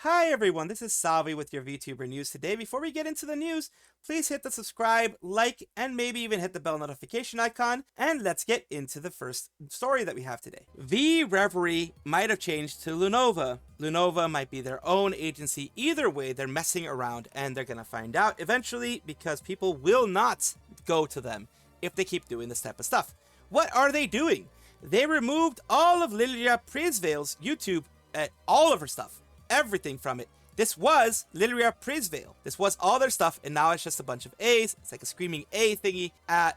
Hi everyone, this is Salvi with your VTuber news today. Before we get into the news, please hit the subscribe, like, and maybe even hit the bell notification icon, and let's get into the first story that we have today. Vreverie might have changed to Lunova. Lunova might be their own agency. Either way, they're messing around, and they're gonna find out eventually because people will not go to them if they keep doing this type of stuff. What are they doing? They removed all of Elara Demonitized's YouTube, all of her stuff. Everything from it. This was Elara Demonitized. This was all their stuff, and now it's just a bunch of A's. It's like a screaming A thingy.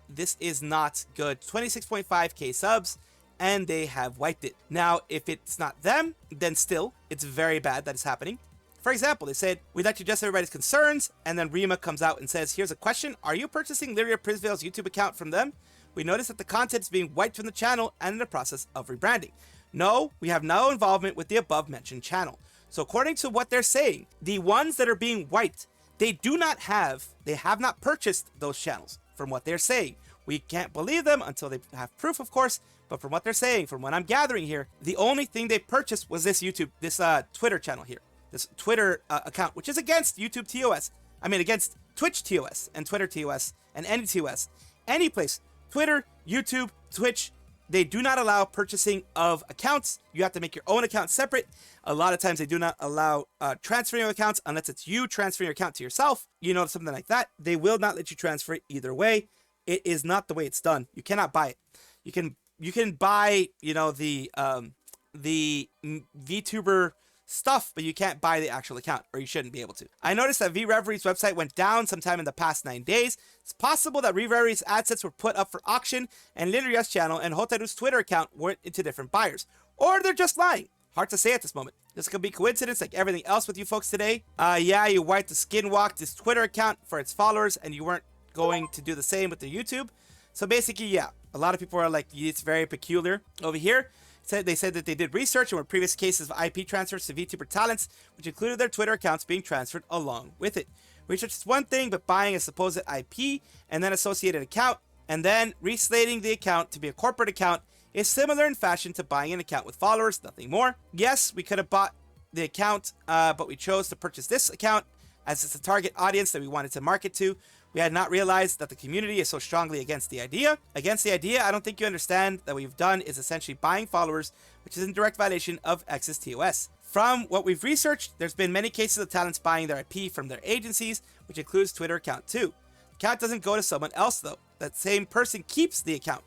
This is not good. 26.5k subs, and they have wiped it. Now, if it's not them, then still, it's very bad that it's happening. For example, they said, we'd like to address everybody's concerns, and then Rima comes out and says, here's a question. Are you purchasing Elara Demonitized's YouTube account from them? We noticed that the content is being wiped from the channel and in the process of rebranding. No, we have no involvement with the above mentioned channel. So according to what they're saying, the ones that are being wiped, they have not purchased those channels from what they're saying. We can't believe them until they have proof, of course, but from what they're saying, from what I'm gathering here, the only thing they purchased was this Twitter channel here, this Twitter account, which is against YouTube TOS. I mean, against Twitch TOS and Twitter TOS and any TOS, any place, Twitter, YouTube, Twitch. They do not allow purchasing of accounts. You have to make your own account separate. A lot of times they do not allow transferring of accounts unless it's you transferring your account to yourself. You know, something like that. They will not let you transfer it either way. It is not the way it's done. You cannot buy it. You can buy, you know, the VTuber stuff, but you can't buy the actual account, or you shouldn't be able to. I noticed that Vreverie's website went down sometime in the past 9 days. It's possible that Vreverie's assets were put up for auction, and Elara's channel and Hotaru's Twitter account went into different buyers. Or they're just lying. Hard to say at this moment. This could be coincidence like everything else with you folks today. Yeah, you wiped the Skinwalk, this Twitter account for its followers, and you weren't going to do the same with the YouTube. So basically, yeah, a lot of people are like, it's very peculiar. Over here, they said that they did research and were previous cases of IP transfers to VTuber talents, which included their Twitter accounts being transferred along with it. Research is one thing, but buying a supposed IP and then associated account and then reslating the account to be a corporate account is similar in fashion to buying an account with followers, nothing more. Yes, we could have bought the account, but we chose to purchase this account as it's a target audience that we wanted to market to. We had not realized that the community is so strongly against the idea. I don't think you understand that what we've done is essentially buying followers, which is in direct violation of X's TOS. From what we've researched, there's been many cases of talents buying their IP from their agencies, which includes Twitter account too. The account doesn't go to someone else though. That same person keeps the account.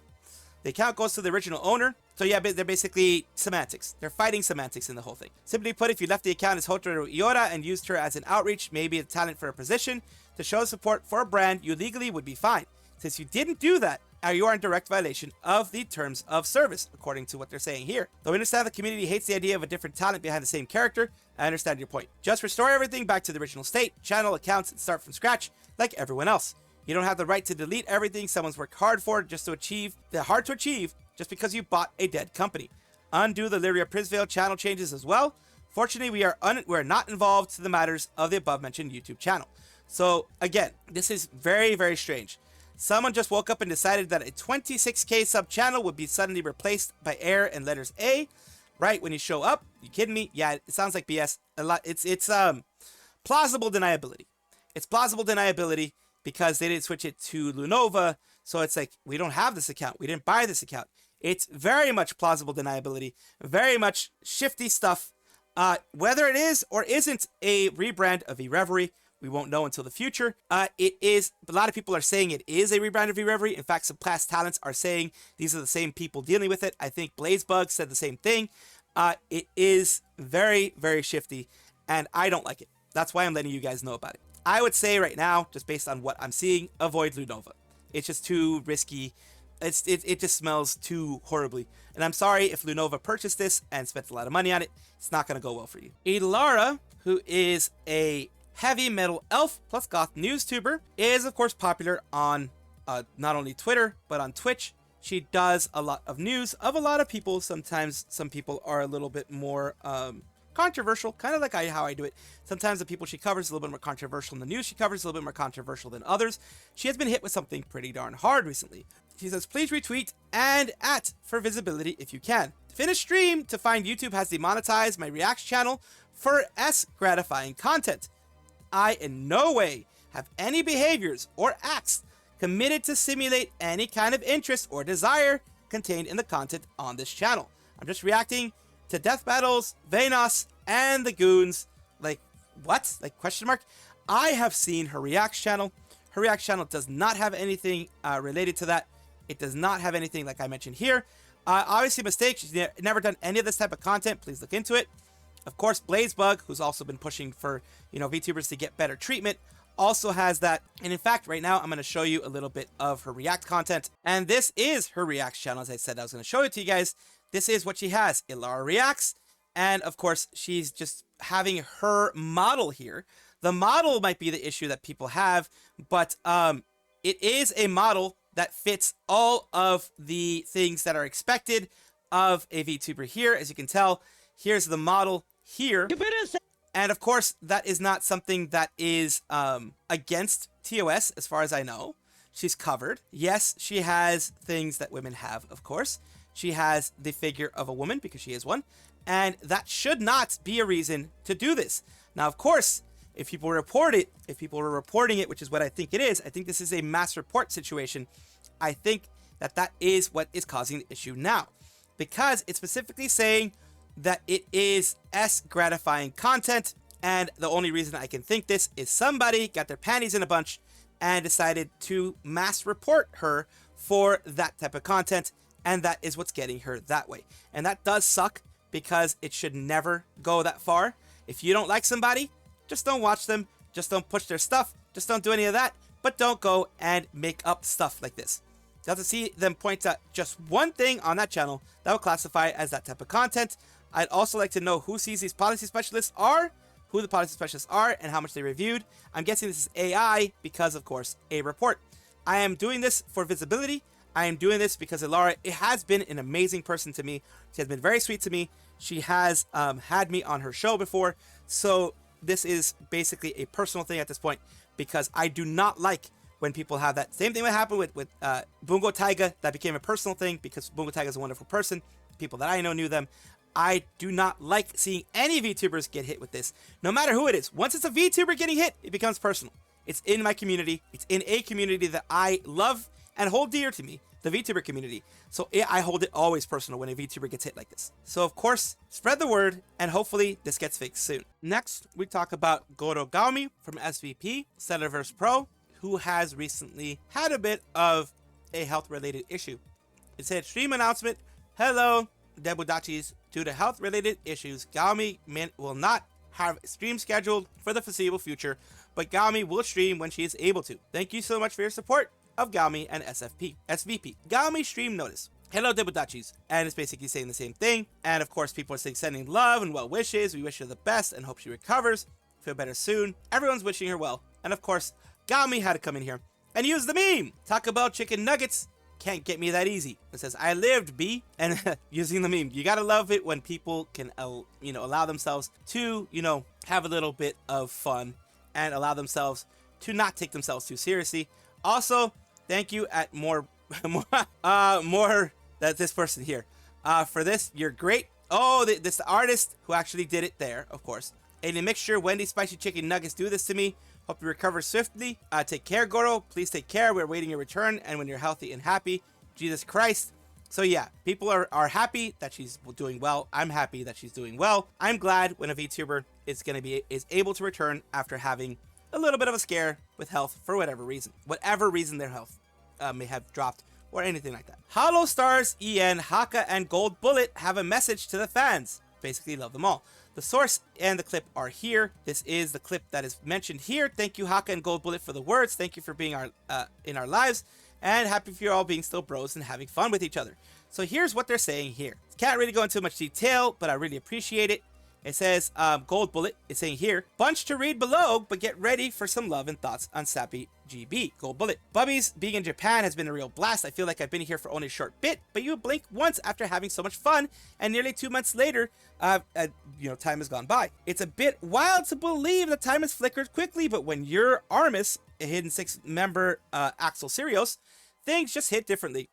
The account goes to the original owner. So yeah, they're basically semantics. They're fighting semantics in the whole thing. Simply put, if you left the account as Hotaru Iora and used her as an outreach, maybe a talent for a position, to show support for a brand, you legally would be fine. Since you didn't do that, you are in direct violation of the terms of service, according to what they're saying here. Though I understand the community hates the idea of a different talent behind the same character, I understand your point. Just restore everything back to the original state, channel accounts, and start from scratch, like everyone else. You don't have the right to delete everything someone's worked hard for just to achieve. They're hard to achieve just because you bought a dead company. Undo the Elara Demonitized channel changes as well. Fortunately, we are not involved to the matters of the above mentioned YouTube channel. So again, this is very, very strange. Someone just woke up and decided that a 26k sub channel would be suddenly replaced by air and letters A, right when you show up. You kidding me? Yeah, it sounds like BS. It's plausible deniability. It's plausible deniability because they didn't switch it to Lunova. So it's like, we don't have this account. We didn't buy this account. It's very much plausible deniability, very much shifty stuff. Whether it is or isn't a rebrand of Vreverie, we won't know until the future. It is, a lot of people are saying it is a rebrand of Vreverie. In fact, some past talents are saying these are the same people dealing with it. I think Blazebug said the same thing. It is very, very shifty, and I don't like it. That's why I'm letting you guys know about it. I would say right now, just based on what I'm seeing, avoid Lunova. It's just too risky. It just smells too horribly. And I'm sorry if Lunova purchased this and spent a lot of money on it. It's not going to go well for you. Elara, who is a heavy metal elf plus goth news tuber, is of course popular on not only Twitter, but on Twitch. She does a lot of news of a lot of people. Sometimes some people are a little bit more controversial, kind of like how I do it. Sometimes the people she covers is a little bit more controversial, and the news she covers is a little bit more controversial than others. She has been hit with something pretty darn hard recently. She says, please retweet and @ for visibility if you can. Finish stream to find YouTube has demonetized my Reacts channel for gratifying content. I in no way have any behaviors or acts committed to simulate any kind of interest or desire contained in the content on this channel. I'm just reacting to death battles, Venos, and the goons. Like, what? Like, question mark? I have seen her Reacts channel. Her Reacts channel does not have anything related to that. It does not have anything like I mentioned here. Obviously a mistake. She's never done any of this type of content. Please look into it. Of course, Blazebug, who's also been pushing for, VTubers to get better treatment, also has that. And in fact, right now, I'm going to show you a little bit of her React content. And this is her Reacts channel. As I said, I was going to show it to you guys. This is what she has. Elara Reacts. And of course, she's just having her model here. The model might be the issue that people have, but it is a model that fits all of the things that are expected of a VTuber here. As you can tell, here's the model here. And of course, that is not something that is against TOS, as far as I know. She's covered. Yes, she has things that women have, of course. She has the figure of a woman, because she is one. And that should not be a reason to do this. Now, of course, if people report it, if people are reporting it, which is what I think it is, I think this is a mass report situation. I think that that is what is causing the issue now. Because it's specifically saying that it is gratifying content, and the only reason I can think this is somebody got their panties in a bunch and decided to mass report her for that type of content, and that is what's getting her that way. And that does suck, because it should never go that far. If you don't like somebody, just don't watch them, just don't push their stuff, just don't do any of that, but don't go and make up stuff like this. You have to see them point out just one thing on that channel that will classify as that type of content. I'd also like to know who sees these policy specialists are, who the policy specialists are, and how much they reviewed. I'm guessing this is AI because, of course, a report. I am doing this for visibility. I am doing this because Elara has been an amazing person to me. She has been very sweet to me. She has had me on her show before. So this is basically a personal thing at this point, because I do not like when people have that. Same thing that happened with Bungo Taiga. That became a personal thing because Bungo Taiga is a wonderful person. People that I know knew them. I do not like seeing any VTubers get hit with this, no matter who it is. Once it's a VTuber getting hit, it becomes personal. It's in my community. It's in a community that I love and hold dear to me, the VTuber community. So I hold it always personal when a VTuber gets hit like this. So of course, spread the word, and hopefully this gets fixed soon. Next, we talk about Goro Gaomi from SVP, Cellarverse Pro, who has recently had a bit of a health-related issue. It said, stream announcement, hello, Debudachis. Due to health-related issues, Gaomi will not have a stream scheduled for the foreseeable future, but Gaomi will stream when she is able to. Thank you so much for your support of Gaomi and SVP. Gaomi stream notice. Hello, Debudachis. And it's basically saying the same thing. And of course, people are sending love and well wishes. We wish her the best and hope she recovers. Feel better soon. Everyone's wishing her well. And of course, Gaomi had to come in here and use the meme. Taco Bell chicken nuggets. Can't get me that easy. It says, I lived, B. And using the meme. You gotta love it when people can, allow themselves to, have a little bit of fun and allow themselves to not take themselves too seriously. Also, thank you at more that this person here. For this, you're great. Oh, this the artist who actually did it there, of course. In a mixture, Wendy spicy chicken nuggets do this to me. Hope you recover swiftly. Take care, Goro. Please take care. We're waiting your return, and when you're healthy and happy. Jesus Christ. So yeah, people are happy that she's doing well. I'm happy that she's doing well. I'm glad when a VTuber is able to return after having a little bit of a scare with health for whatever reason their health may have dropped or anything like that. Holostars, EN, Haka, and Gold Bullet have a message to the fans. Basically, love them all. The source and the clip are here. This is the clip that is mentioned here. Thank you, Haka and Gold Bullet, for the words. Thank you for being in our lives, and happy for you all being still bros and having fun with each other. So here's what they're saying here. Can't really go into much detail, but I really appreciate it. It says, Gold Bullet is saying here, bunch to read below, but get ready for some love and thoughts on Sappy GB. Gold Bullet. Bubbies, being in Japan has been a real blast. I feel like I've been here for only a short bit, but you blink once after having so much fun, and nearly 2 months later, time has gone by. It's a bit wild to believe that time has flickered quickly, but when you're Armis, a hidden 6-member Axel Sirius, things just hit differently.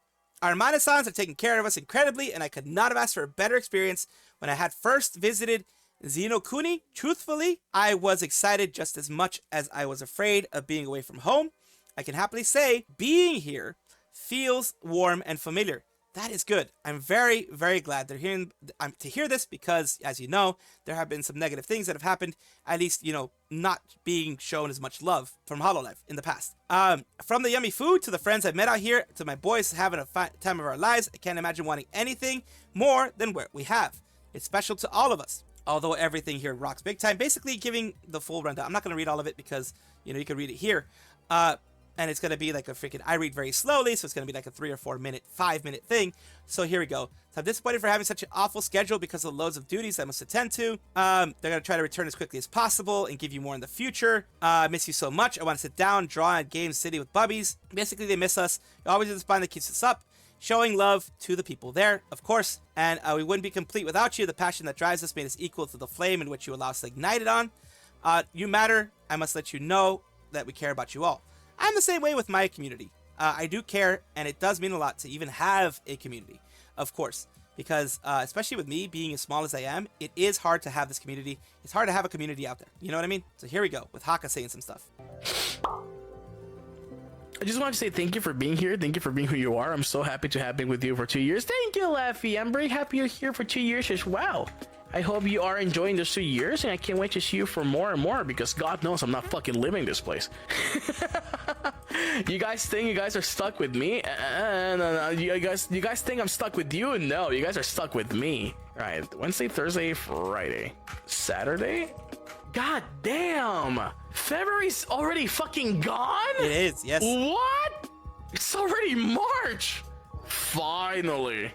Our Mana-sans have taken care of us incredibly, and I could not have asked for a better experience when I had first visited Zenokuni. Truthfully, I was excited just as much as I was afraid of being away from home. I can happily say being here feels warm and familiar. That is good. I'm very, very glad they're hearing to hear this because, as you know, there have been some negative things that have happened, at least, you know, not being shown as much love from Hololive in the past. From the yummy food to the friends I've met out here to my boys having a fun time of our lives, I can't imagine wanting anything more than what we have. It's special to all of us, although everything here rocks big time. Basically giving the full rundown. I'm not going to read all of it because, you know, you can read it here. And it's going to be like a freaking, I read very slowly, so it's going to be like a 3 or 4 minute, 5 minute thing. So here we go. So I'm disappointed for having such an awful schedule because of the loads of duties I must attend to. They're going to try to return as quickly as possible and give you more in the future. I miss you so much. I want to sit down, draw at Game City with bubbies. Basically, they miss us. We always do this bond that keeps us up. Showing love to the people there, of course. And we wouldn't be complete without you. The passion that drives us made us equal to the flame in which you allow us to ignite it on. You matter. I must let you know that we care about you all. I'm the same way with my community. I do care, and it does mean a lot to even have a community, of course, because especially with me being as small as I am, it is hard to have this community. It's hard to have a community out there. You know what I mean? So here we go with Haka saying some stuff. I just want to say thank you for being here. Thank you for being who you are. I'm so happy to have been with you for 2 years. Thank you, Laffy. I'm very happy you're here for 2 years as well. I hope you are enjoying those 2 years, and I can't wait to see you for more and more because God knows I'm not fucking living this place. You guys think you guys are stuck with me? No. You guys think I'm stuck with you? No, you guys are stuck with me. All right, Wednesday, Thursday, Friday, Saturday. God damn! February's already fucking gone? It is, yes. What? It's already March! Finally.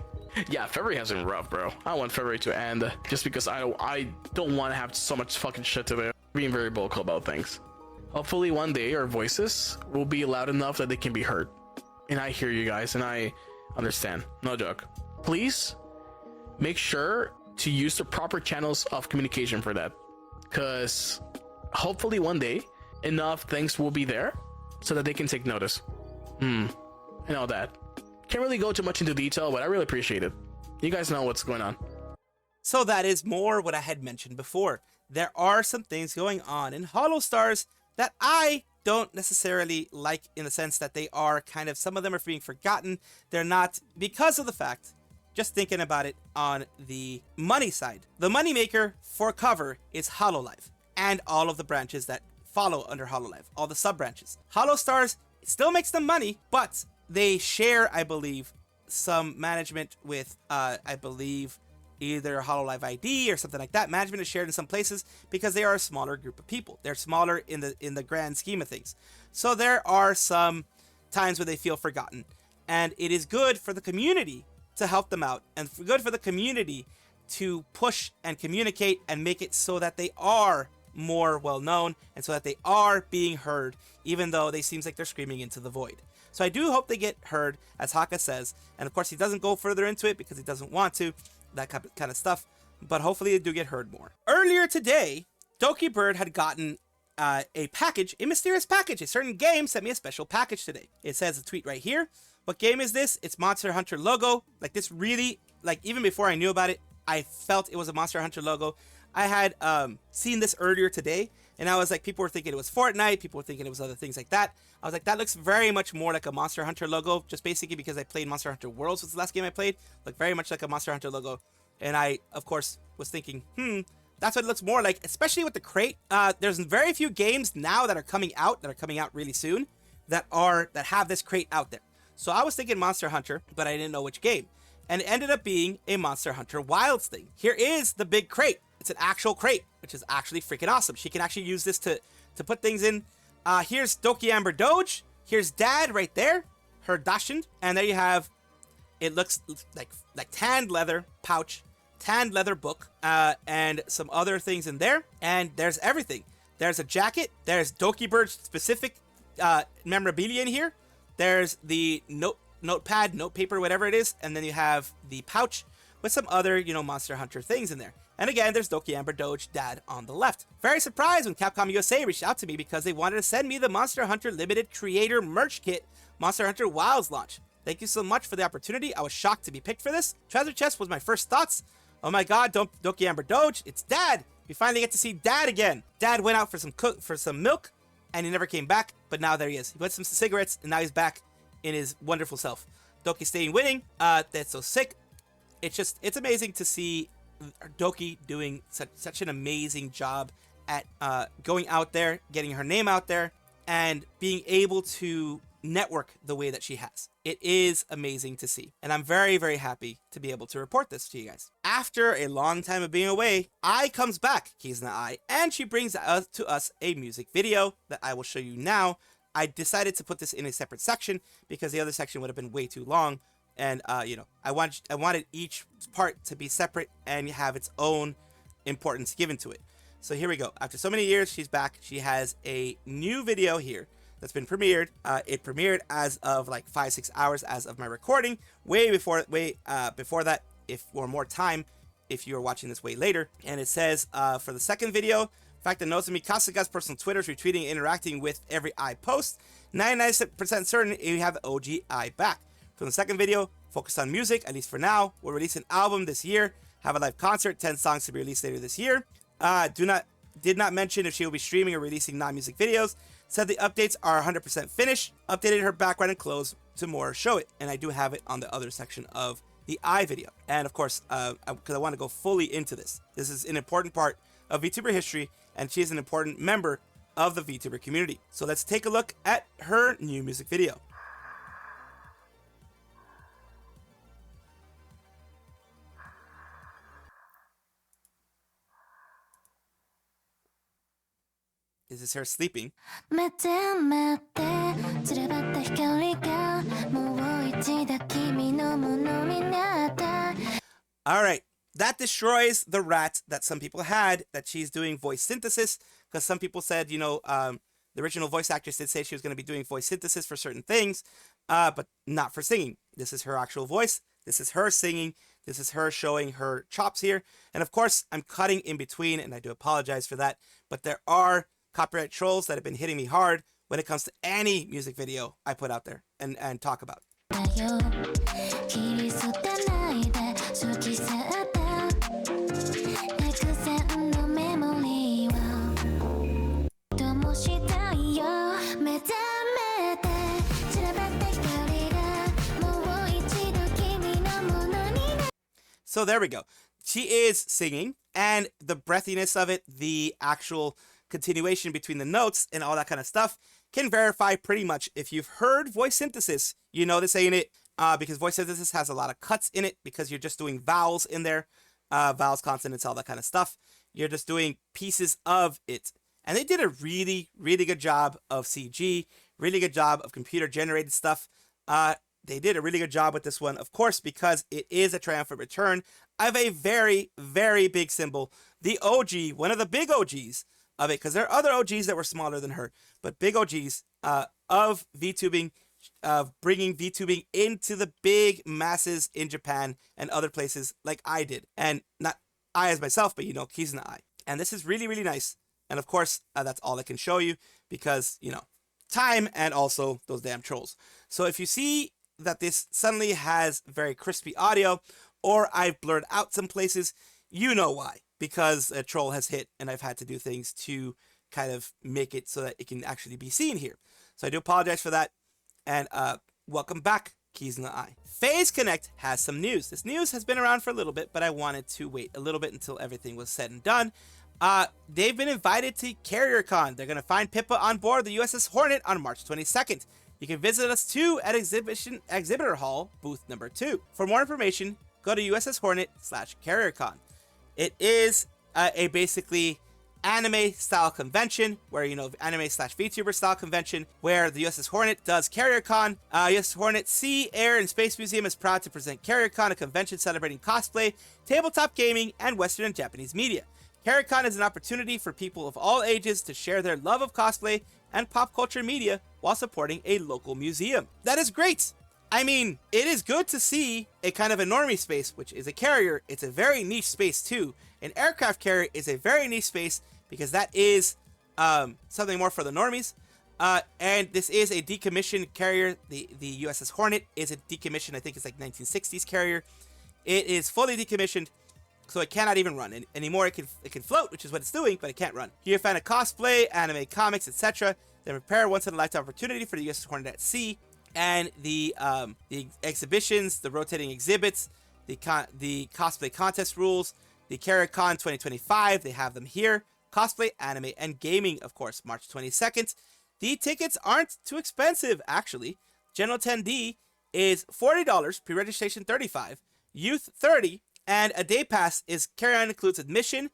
Yeah, February has been rough, bro. I want February to end just because I don't want to have so much fucking shit to do. Being very vocal about things. Hopefully one day our voices will be loud enough that they can be heard. And I hear you guys and I understand. No joke. Please make sure to use the proper channels of communication for that. Because hopefully one day enough things will be there so that they can take notice. And all that. Can't really go too much into detail, but I really appreciate it. You guys know what's going on. So that is more what I had mentioned before. There are some things going on in Holostars that I don't necessarily like, in the sense that they are kind of, some of them are being forgotten. They're not, because of the fact, just thinking about it on the money side. The money maker for cover is Hololive and all of the branches that follow under Hololive, all the sub branches. Holostars, it still makes them money, but they share, I believe, some management with, I believe, either Hololive ID or something like that. Management is shared in some places because they are a smaller group of people. They're smaller in the grand scheme of things. So there are some times where they feel forgotten. And it is good for the community to help them out, and good for the community to push and communicate and make it so that they are more well known and so that they are being heard, even though they seems like they're screaming into the void. So I do hope they get heard, as Haka says, and of course he doesn't go further into it because he doesn't want to, that kind of stuff, but hopefully they do get heard more. Earlier today, Dokibird had gotten a package, a mysterious package. A certain game sent me a special package today. It says a tweet right here. What game is this? It's Monster Hunter logo. Like, this really, like, even before I knew about it, I felt it was a Monster Hunter logo. I had seen this earlier today, and I was like, people were thinking it was Fortnite, people were thinking it was other things like that. I was like, that looks very much more like a Monster Hunter logo, just basically because I played Monster Hunter Worlds, was the last game I played. Looked very much like a Monster Hunter logo. And I, of course, was thinking, that's what it looks more like, especially with the crate. There's very few games now that are coming out really soon, that have this crate out there. So I was thinking Monster Hunter, but I didn't know which game. And it ended up being a Monster Hunter Wilds thing. Here is the big crate. It's an actual crate, which is actually freaking awesome. She can actually use this to put things in. Here's Dokibird Doge. Here's Dad right there, her Dashin. And there you have, it looks like tanned leather pouch, tanned leather book, and some other things in there. And there's everything. There's a jacket. There's Dokibird specific memorabilia in here. There's the notepad, note paper, whatever it is. And then you have the pouch with some other, Monster Hunter things in there. And again, there's Dokibird Doge Dad on the left. Very surprised when Capcom USA reached out to me because they wanted to send me the Monster Hunter Limited Creator Merch Kit Monster Hunter Wilds launch. Thank you so much for the opportunity. I was shocked to be picked for this. Treasure chest was my first thoughts. Oh my god, Doki Amber Doge, it's Dad! We finally get to see Dad again. Dad went out for some milk, and he never came back, but now there he is. He went some cigarettes, and now he's back in his wonderful self. Doki staying winning, that's so sick. It's amazing to see Doki doing such an amazing job at going out there, getting her name out there, and being able to network the way that she has. It is amazing to see, and I'm very, very happy to be able to report this to you guys. After a long time of being away, Ai comes back, Kizuna Ai, and she brings to us a music video that I will show you now. I decided to put this in a separate section because the other section would have been way too long, and you know, I wanted each part to be separate and have its own importance given to it. So here we go. After so many years, she's back. She has a new video here that's been premiered. It premiered as of like 5-6 hours as of my recording, way before that, or more time if you are watching this way later. And it says for the second video, in fact, that Nozomi Kasuga's personal Twitter is retweeting and interacting with every Ai post. 99% certain you have the OG Ai back. From the second video, focused on music, at least for now. We'll release an album this year, have a live concert, 10 songs to be released later this year. Did not mention if she will be streaming or releasing non-music videos. Said the updates are 100% finished. Updated her background and clothes to more show it. And I do have it on the other section of the Ai video. And of course, because I want to go fully into this. This is an important part of VTuber history, and she is an important member of the VTuber community. So let's take a look at her new music video. Is this her sleeping? Alright, that destroys the rat that some people had, that she's doing voice synthesis, because some people said, you know, the original voice actress did say she was going to be doing voice synthesis for certain things, but not for singing. This is her actual voice. This is her singing. This is her showing her chops here. And of course, I'm cutting in between, and I do apologize for that, but there are copyright trolls that have been hitting me hard when it comes to any music video I put out there and talk about. So there we go. She is singing, and the breathiness of it, the actual continuation between the notes and all that kind of stuff can verify pretty much. If you've heard voice synthesis, you know this ain't it, because voice synthesis has a lot of cuts in it because you're just doing vowels in there, vowels, consonants, all that kind of stuff. You're just doing pieces of it. And they did a really, really good job of CG, really good job of computer generated stuff. They did a really good job with this one, of course, because it is a triumphant return of a very, very big symbol. The OG, one of the big OGs of it, because there are other OGs that were smaller than her, but big OGs of VTubing, of bringing VTubing into the big masses in Japan and other places like I did. And not I as myself, but you know, Kizuna Ai. And this is really, really nice. And of course, that's all I can show you because, you know, time and also those damn trolls. So if you see that this suddenly has very crispy audio, or I've blurred out some places, you know why. Because a troll has hit and I've had to do things to kind of make it so that it can actually be seen here. So I do apologize for that. And welcome back, Kizuna Ai. PhaseConnect has some news. This news has been around for a little bit, but I wanted to wait a little bit until everything was said and done. They've been invited to CarrierCon. They're going to find Pippa on board the USS Hornet on March 22nd. You can visit us too at Exhibitor Hall, booth number 2. For more information, go to USS Hornet/CarrierCon. It is a basically anime style convention where, you know, anime/VTuber style convention where the USS Hornet does CarrierCon. USS Hornet Sea, Air, and Space Museum is proud to present CarrierCon, a convention celebrating cosplay, tabletop gaming, and Western and Japanese media. CarrierCon is an opportunity for people of all ages to share their love of cosplay and pop culture media while supporting a local museum. That is great! I mean, it is good to see a kind of a normie space, which is a carrier. It's a very niche space too. An aircraft carrier is a very niche space because that is something more for the normies. And this is a decommissioned carrier. The USS Hornet is a decommissioned, I think it's like 1960s carrier. It is fully decommissioned, so it cannot even run anymore. It can float, which is what it's doing, but it can't run. If you're a fan of cosplay, anime, comics, etc., then prepare once in a lifetime opportunity for the USS Hornet at sea. And the exhibitions, the rotating exhibits, the cosplay contest rules, the CarrierCon 2025, they have them here. Cosplay, anime, and gaming, of course, March 22nd. The tickets aren't too expensive, actually. General attendee is $40, pre-registration $35, youth $30, and a day pass is carry-on includes admission,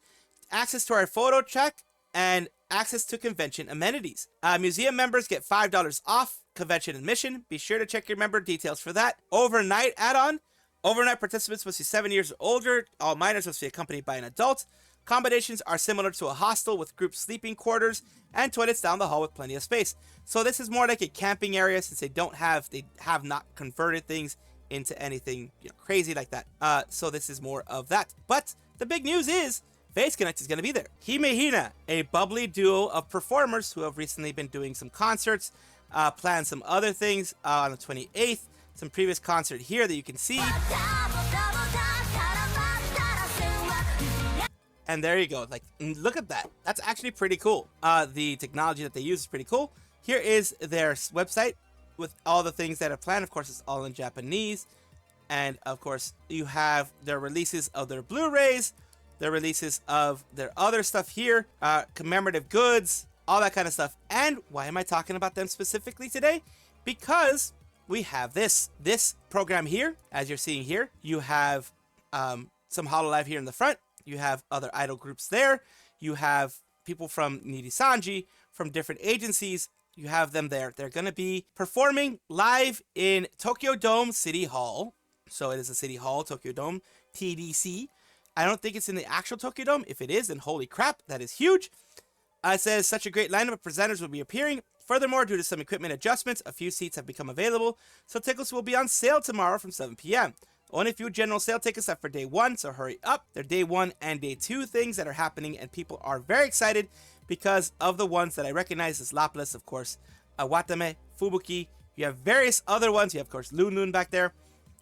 access to our photo check, and access to convention amenities. Museum members get $5 off convention admission. Be sure to check your member details for that. Overnight add-on. Overnight participants must be 7 years or older. All minors must be accompanied by an adult. Accommodations are similar to a hostel with group sleeping quarters and toilets down the hall with plenty of space. So this is more like a camping area since they have not converted things into anything crazy like that. So this is more of that. But the big news is PhaseConnect is going to be there. HimeHina, a bubbly duo of performers who have recently been doing some concerts, planned some other things on the 28th. Some previous concert here that you can see. And there you go. Like, look at that. That's actually pretty cool. The technology that they use is pretty cool. Here is their website with all the things that are planned. Of course, it's all in Japanese. And of course, you have their releases of their Blu-rays, their releases of their other stuff here, commemorative goods, all that kind of stuff. And why am I talking about them specifically today? Because we have this program here, as you're seeing here. You have some Hololive here in the front. You have other idol groups there. You have people from nijisanji, from different agencies. You have them there. They're going to be performing live in Tokyo Dome City Hall. So it is a City Hall, Tokyo Dome, TDC. I don't think it's in the actual Tokyo Dome. If it is, then holy crap, that is huge. It says such a great lineup of presenters will be appearing. Furthermore, due to some equipment adjustments, a few seats have become available. So tickets will be on sale tomorrow from 7 p.m. Only a few general sale tickets left for day 1, so hurry up. They're day 1 and day 2 things that are happening, and people are very excited because of the ones that I recognize as Laplace, of course, Watame, Fubuki. You have various other ones. You have, of course, Loon back there.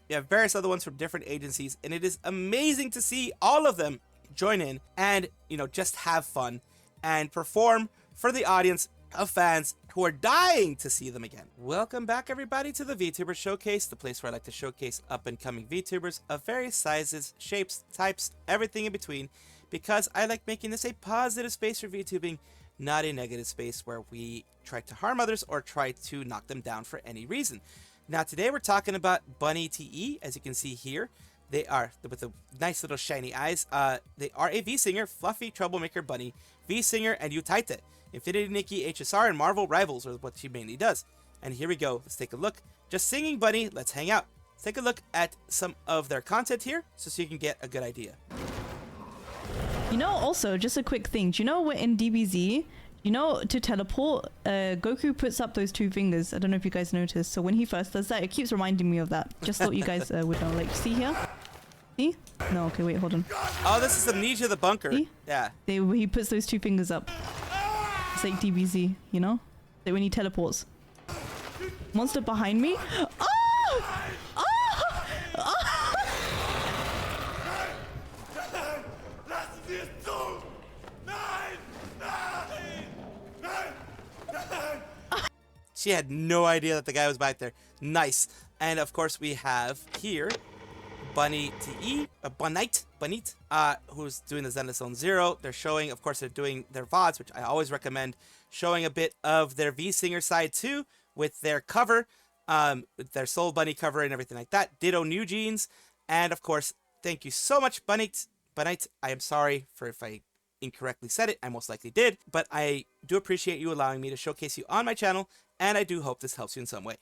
You have various other ones from different agencies, and it is amazing to see all of them join in and, just have fun and perform for the audience of fans who are dying to see them again. Welcome back, everybody, to the Vtuber Showcase, the place where I like to showcase up-and-coming Vtubers of various sizes, shapes, types, everything in between, because I like making this a positive space for VTubing, not a negative space where we try to harm others or try to knock them down for any reason. Now, today we're talking about bunnyte, as you can see here. They are, with the nice little shiny eyes, they are a V-Singer, Fluffy Troublemaker Bunny, V-Singer, and Utaite. Infinity Nikki, HSR, and Marvel Rivals are what she mainly does. And here we go. Let's take a look. Just singing bunny. Let's hang out. Let's take a look at some of their content here so you can get a good idea. Also, just a quick thing. Do you know what in DBZ, to teleport, Goku puts up those 2 fingers. I don't know if you guys noticed. So when he first does that, it keeps reminding me of that. Just thought you guys would know. Like, see here? See? No, okay, wait, hold on. Oh, this is Amnesia the Bunker. See? Yeah. He puts those 2 fingers up. It's like DBZ, Like when he teleports. Monster behind me. Oh! Oh! Oh! She had no idea that the guy was back there. Nice. And of course we have here bunnyte, who's doing the Zenless Zone Zero. They're showing, of course, they're doing their VODs, which I always recommend, showing a bit of their V-Singer side too, with their cover, with their Soul Bunny cover and everything like that. Ditto New Jeans. And of course, thank you so much, Bunnyte. I am sorry for if I incorrectly said it. I most likely did, but I do appreciate you allowing me to showcase you on my channel, and I do hope this helps you in some way.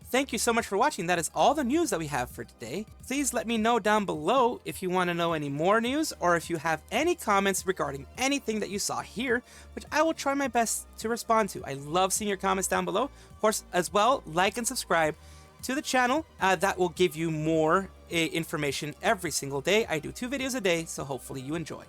Thank you so much for watching. That is all the news that we have for today. Please let me know down below if you want to know any more news or if you have any comments regarding anything that you saw here, which I will try my best to respond to. I love seeing your comments down below. Of course, as well, like and subscribe to the channel. That will give you more information every single day. I do 2 videos a day, so hopefully you enjoy.